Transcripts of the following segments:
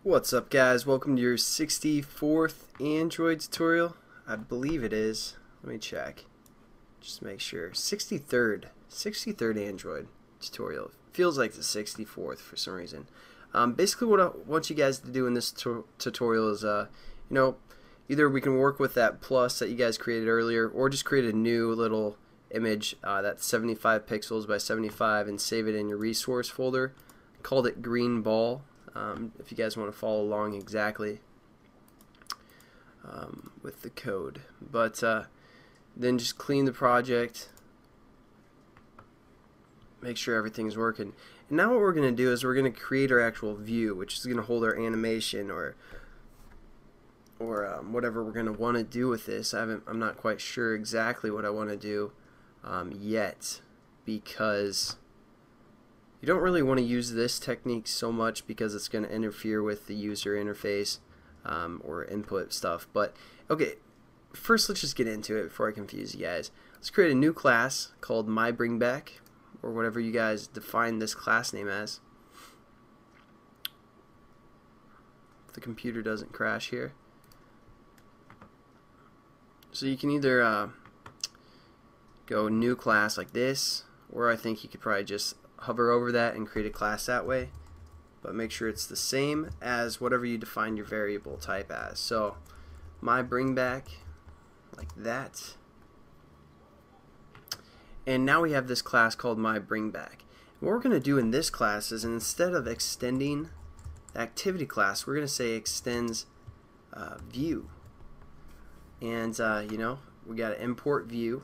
What's up, guys? Welcome to your 64th Android tutorial. I believe it is. Let me check. Just make sure. 63rd Android tutorial. Feels like the 64th for some reason. Basically what I want you guys to do in this tutorial is, either we can work with that plus that you guys created earlier, or just create a new little image that's 75 pixels by 75 and save it in your resource folder. Called it green ball. If you guys want to follow along exactly with the code, but then just clean the project, make sure everything's working. And now what we're going to do is we're going to create our actual view, which is going to hold our animation or whatever we're going to want to do with this. I'm not quite sure exactly what I want to do yet, because you don't really want to use this technique so much because it's going to interfere with the user interface or input stuff. But okay, first let's just get into it before I confuse you guys. Let's create a new class called myBringBack, or whatever you guys define this class name as. If the computer doesn't crash here. So you can either go new class like this, or I think you could probably just hover over that and create a class that way, but make sure it's the same as whatever you define your variable type as. So myBringBack, like that, and now we have this class called myBringBack. What we're going to do in this class is, instead of extending the activity class, we're going to say extends view, and we got to import view,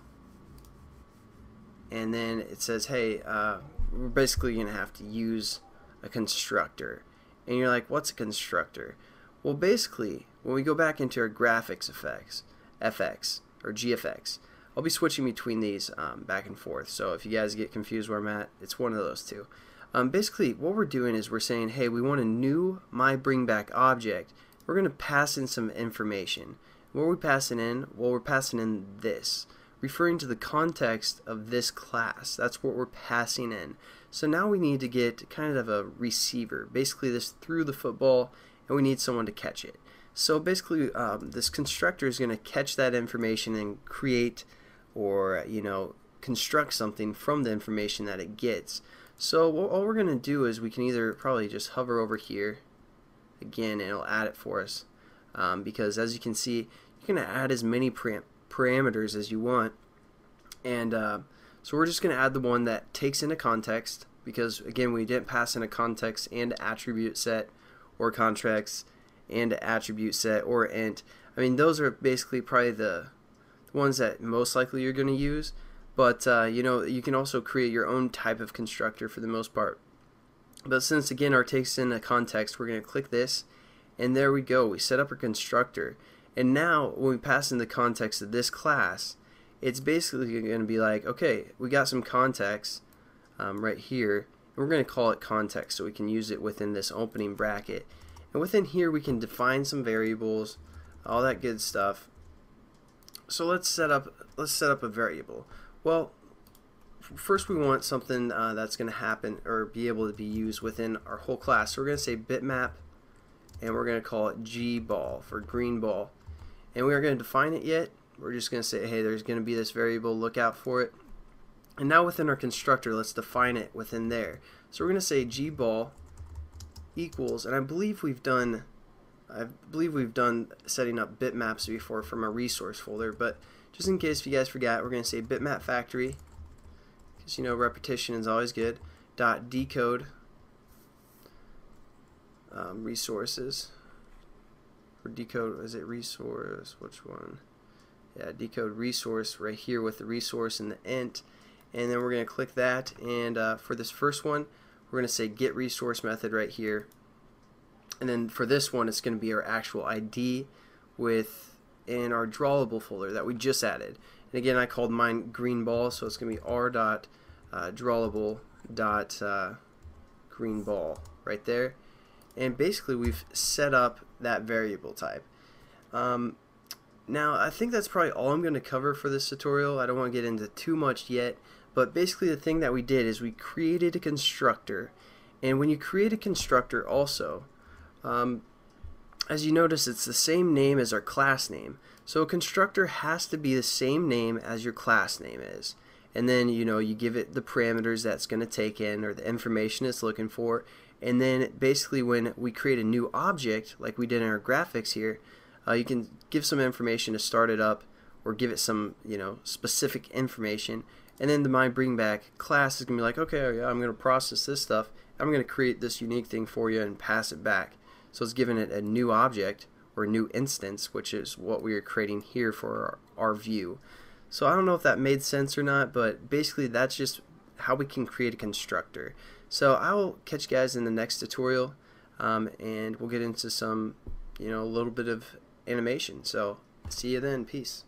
and then it says, hey, we're basically going to have to use a constructor. And you're like, what's a constructor? Well, basically, when we go back into our graphics effects, FX or GFX, I'll be switching between these back and forth. So if you guys get confused where I'm at, it's one of those two. Basically, what we're doing is we're saying, hey, we want a new myBringBack object. We're going to pass in some information. What are we passing in? Well, we're passing in this, referring to the context of this class. That's what we're passing in. So now we need to get kind of a receiver. Basically, this threw the football and we need someone to catch it. So basically, this constructor is going to catch that information and create, or construct something from the information that it gets. So all we're going to do is we can either probably just hover over here again, and it'll add it for us, because as you can see, you can add as many parameters as you want, and so we're just going to add the one that takes into context, because again, we didn't pass in a context and attribute set, or contracts and attribute set, or int. I mean, those are basically probably the ones that most likely you're going to use, but you can also create your own type of constructor for the most part. But since again our takes in a context, we're going to click this, and there we go, we set up our constructor. And now when we pass in the context of this class, it's basically going to be like, okay, we got some context right here, and we're going to call it context so we can use it within this opening bracket. And within here we can define some variables, all that good stuff. So let's set up a variable. Well, first we want something that's going to happen or be able to be used within our whole class. So we're going to say bitmap, and we're going to call it gball for green ball. And we aren't going to define it yet. We're just going to say, hey, there's going to be this variable, look out for it. And now within our constructor, let's define it within there. So we're going to say gball equals, and I believe we've done setting up bitmaps before from a resource folder, but just in case if you guys forgot, we're going to say bitmap factory, because repetition is always good, dot decode resources, or decode, is it resource, which one? Yeah, decode resource right here with the resource and the int, and then we're going to click that, and for this first one we're going to say get resource method right here, and then for this one it's going to be our actual ID within our drawable folder that we just added. And again, I called mine green ball, so it's going to be r.drawable.green ball right there. And basically we've set up that variable type. Now I think that's probably all I'm going to cover for this tutorial. I don't want to get into too much yet, but basically the thing that we did is we created a constructor, and when you create a constructor also, as you notice, it's the same name as our class name. So a constructor has to be the same name as your class name is. And then, you give it the parameters that's going to take in, or the information it's looking for. And then basically when we create a new object, like we did in our graphics here, you can give some information to start it up, or give it some, specific information. And then the my bring back class is going to be like, okay, yeah, I'm going to process this stuff. I'm going to create this unique thing for you and pass it back. So it's giving it a new object, or a new instance, which is what we are creating here for our view. So I don't know if that made sense or not, but basically that's just how we can create a constructor. So I will catch you guys in the next tutorial, and we'll get into some, a little bit of animation. So see you then. Peace.